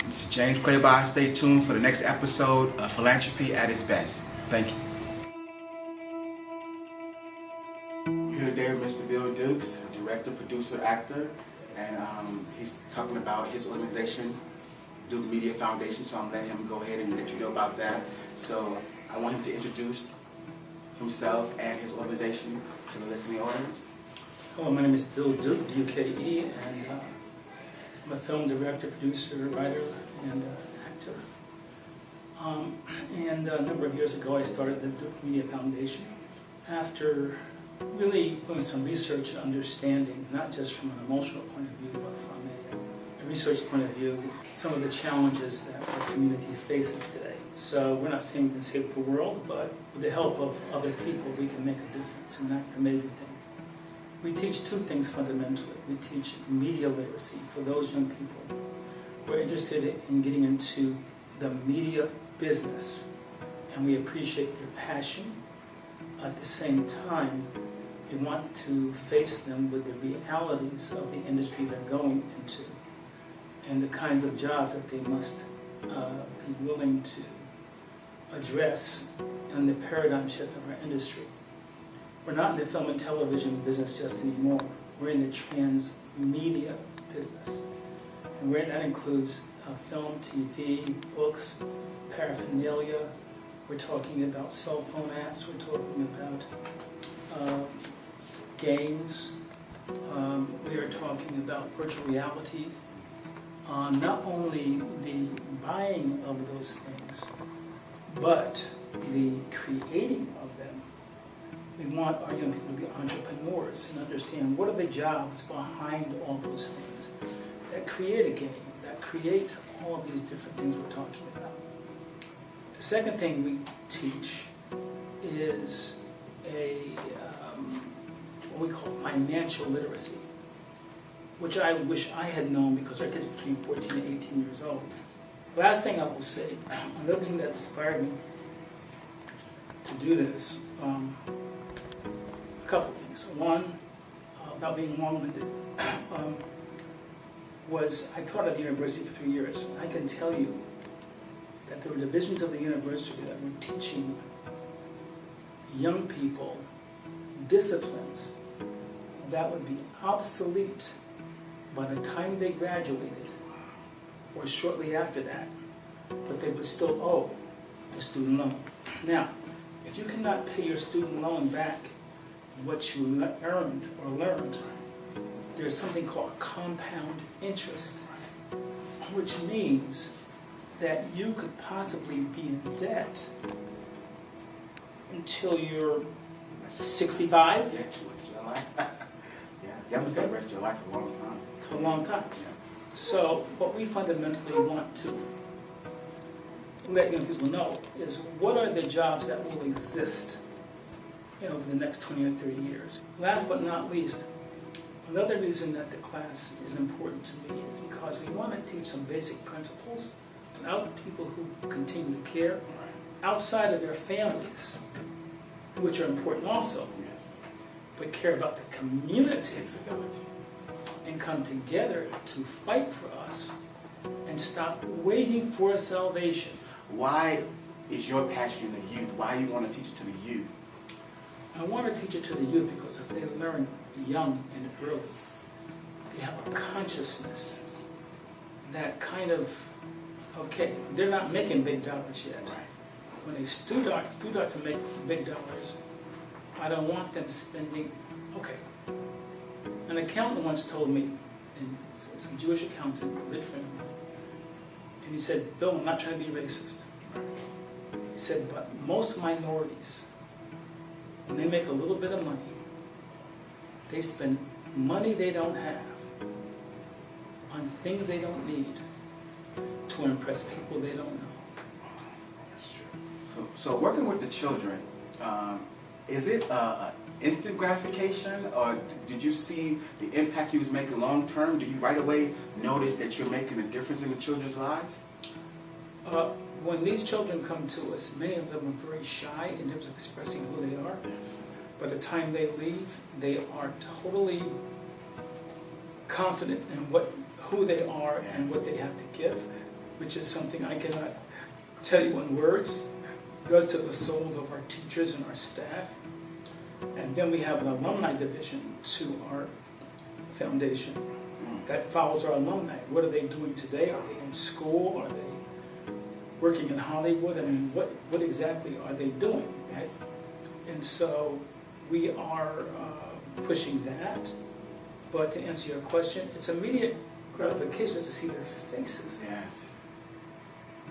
This is James Quayby. Stay tuned for the next episode of Philanthropy at its Best. Thank you. I'm here today with Mr. Bill Dukes, director, producer, actor, and he's talking about his organization, Duke Media Foundation, so I'm letting him go ahead and let you know about that. So I want him to introduce himself and his organization to the listening audience. Hello, my name is Bill Duke, D-U-K-E, and I'm a film director, producer, writer, and actor. And a number of years ago I started the Duke Media Foundation after really doing some research and understanding, not just from an emotional point of view, but from a research point of view, some of the challenges that our community faces today. So we're not saying we can save the world, but with the help of other people we can make a difference, and that's the major thing. We teach two things fundamentally. We teach media literacy for those young people who are interested in getting into the media business, and we appreciate their passion. At the same time, we want to face them with the realities of the industry they're going into and the kinds of jobs that they must be willing to address in the paradigm shift of our industry. We're not in the film and television business just anymore. We're in the transmedia business. And that includes film, TV, books, paraphernalia. We're talking about cell phone apps. We're talking about games. We are talking about virtual reality. Not only the buying of those things, but the creating of them. We want our young people to be entrepreneurs and understand what are the jobs behind all those things that create a game, that create all of these different things we're talking about. The second thing we teach is what we call financial literacy, which I wish I had known because our kids are between 14 and 18 years old. The last thing I will say, another thing that inspired me to do this, a couple of things. One, about being long-winded, was I taught at the university for 3 years. I can tell you that there were divisions of the university that were teaching young people disciplines that would be obsolete by the time they graduated or shortly after that, but they would still owe the student loan. Now, if you cannot pay your student loan back what you earned or learned, there's something called compound interest, which means that you could possibly be in debt until you're 65. Yeah, too much of your life. Yeah, for the rest of your life for a long time. For a long time. Yeah. So what we fundamentally want to let young people know is what are the jobs that will exist over the next 20 or 30 years. Last but not least, another reason that the class is important to me is because we want to teach some basic principles out to people who continue to care outside of their families, which are important also, but care about the community and come together to fight for us and stop waiting for salvation. Why is your passion the youth? Why you want to teach it to the youth? I want to teach it to the youth because if they learn young and early, they have a consciousness that kind of, okay, they're not making big dollars yet. When they start to make big dollars, I don't want them spending, okay. An accountant once told me, and it's a Jewish accountant, a good friend of mine, and he said, Bill, I'm not trying to be racist. He said, but most minorities, when they make a little bit of money, they spend money they don't have on things they don't need to impress people they don't know. That's true. So working with the children, is it instant gratification, or did you see the impact you was making long term? Do you right away notice that you're making a difference in the children's lives? When these children come to us, many of them are very shy in terms of expressing who they are. Yes. By the time they leave, they are totally confident in who they are and what they have to give. which is something I cannot tell you in words, goes to the souls of our teachers and our staff. And then we have an alumni division to our foundation that follows our alumni. What are they doing today? Are they in school? Are they working in Hollywood? I mean, what exactly are they doing? Yes. And so we are pushing that. But to answer your question, it's immediate gratification just to see their faces. Yes.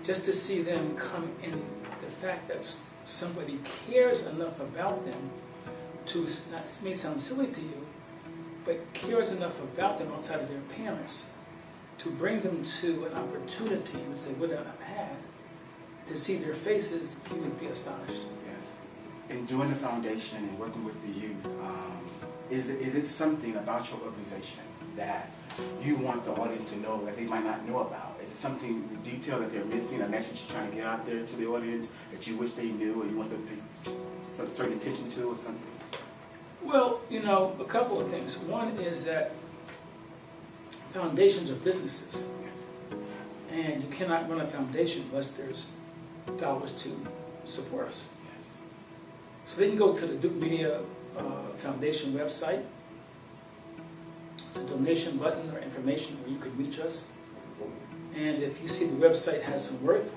Just to see them come in, the fact that somebody cares enough about them to, it may sound silly to you, but cares enough about them outside of their parents to bring them to an opportunity which they would not have had, to see their faces, you would be astonished. Yes. In doing the foundation and working with the youth, is it something about your organization that you want the audience to know that they might not know about? Is it something detailed that they're missing, a message you're trying to get out there to the audience that you wish they knew or you want them to pay certain attention to or something? Well, you know, a couple of things. One is that foundations are businesses. Yes. And you cannot run a foundation unless there's dollars to support us. Yes. So they can go to the Duke Media Foundation website. It's a donation button or information where you can reach us. And if you see the website has some worth,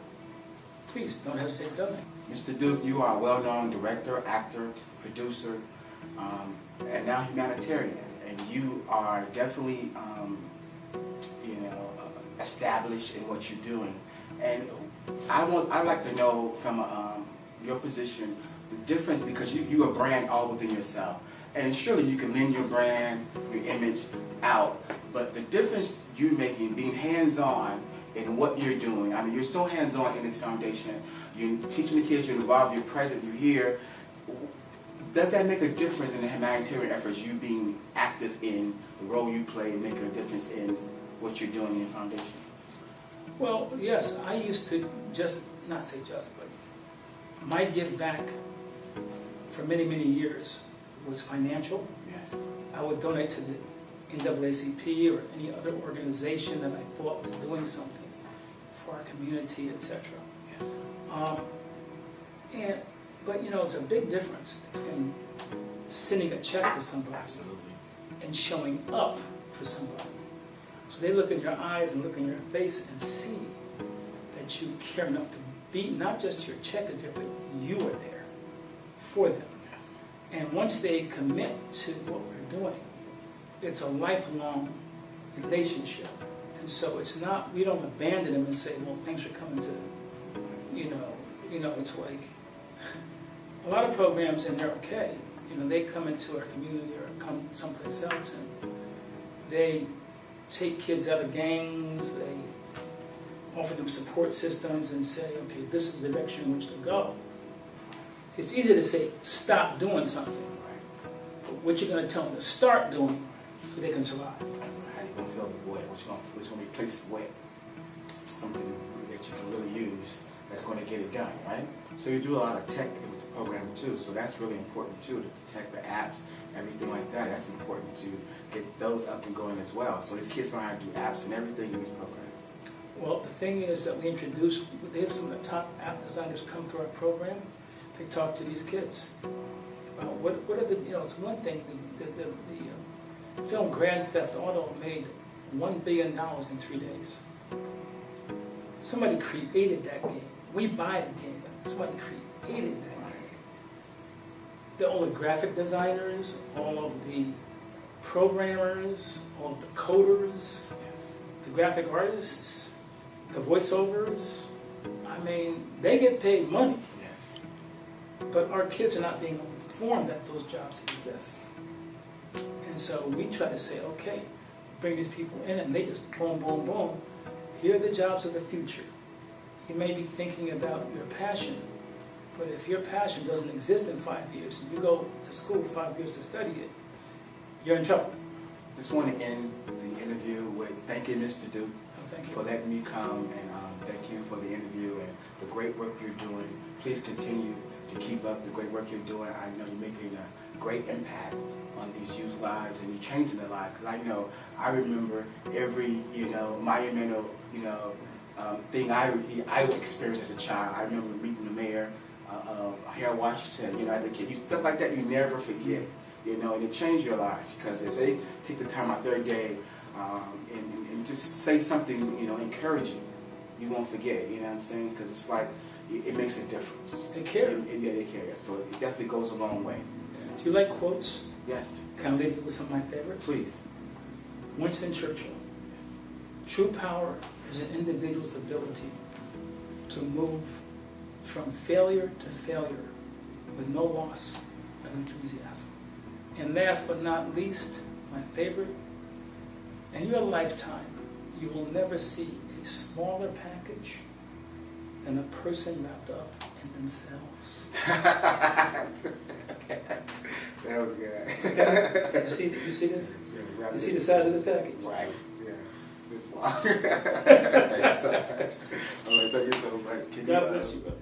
please don't hesitate to donate. Mr. Duke, you are a well-known director, actor, producer, and now humanitarian. And you are definitely, established in what you're doing. And I'd like to know from your position, the difference, because you a brand all within yourself. And surely you can lend your brand, your image out, but the difference you're making, being hands-on in what you're doing. I mean, you're so hands-on in this foundation. You're teaching the kids, you're involved, you're present, you're here. Does that make a difference in the humanitarian efforts, you being active in the role you play, and making a difference in what you're doing in your foundation? Well, yes, I used to not say just, but my give back for many, many years was financial. Yes. I would donate to the NAACP or any other organization that I thought was doing something for our community, etc. Yes. But you know, it's a big difference between sending a check to somebody Absolutely. and showing up for somebody. So they look in your eyes and look in your face and see that you care enough to be, not just your check is there, but you are there for them. Yes. And once they commit to what we're doing, it's a lifelong relationship. And so it's not, we don't abandon them and say, well, thanks for coming to, it's like, a lot of programs, and they're okay, they come into our community or come someplace else and they take kids out of gangs, they offer them support systems and say, okay, this is the direction in which to go. It's easy to say, stop doing something, but what you're going to tell them to start doing so they can survive. How you going to fill the void? What's going to replace the void? Something that you can really use that's going to get it done, right? So you do a lot of tech in the program too, so that's really important too, the tech, the apps, everything like that. That's important to get those up and going as well. So these kids learn how to do apps and everything in this program. Well, the thing is that we introduce, they have some of the top app designers come through our program. They talk to these kids about what are the, it's one thing, the film Grand Theft Auto made $1 billion in 3 days. Somebody created that game. We buy the game, but somebody created that game. All the graphic designers, all of the programmers, all of the coders, the graphic artists, the voiceovers, I mean, they get paid money. Yes. But our kids are not being informed that those jobs exist. And so we try to say, okay, bring these people in and they just boom, boom, boom. Here are the jobs of the future. You may be thinking about your passion, but if your passion doesn't exist in 5 years, and you go to school 5 years to study it, you're in trouble. Just want to end the interview with thanking Mr. Duke Thank you. for letting me come, and thank you for the interview and the great work you're doing. Please continue to keep up the great work you're doing. I know you're making a great impact on these youth lives, and you're changing their lives. Because I remember every, monumental, thing I experienced as a child. I remember meeting the mayor here in Washington, as a kid. Stuff like that you never forget, and it changed your life, because if they take the time out their day and just say something, encouraging, you won't forget, you know what I'm saying? Because it's like, it makes a difference. They care. Yeah, they care. So it definitely goes a long way. Do you like quotes? Yes. Can I leave you with some of my favorites? Please. Winston Churchill. True power is an individual's ability to move from failure to failure with no loss of enthusiasm. And last but not least, my favorite, in your lifetime, you will never see a smaller package than a person wrapped up in themselves. That was good. Okay. You see this? Yeah, You see the size of this package? Right. Yeah. This one. Thank you so much. All right, thank you so much. God bless you, brother.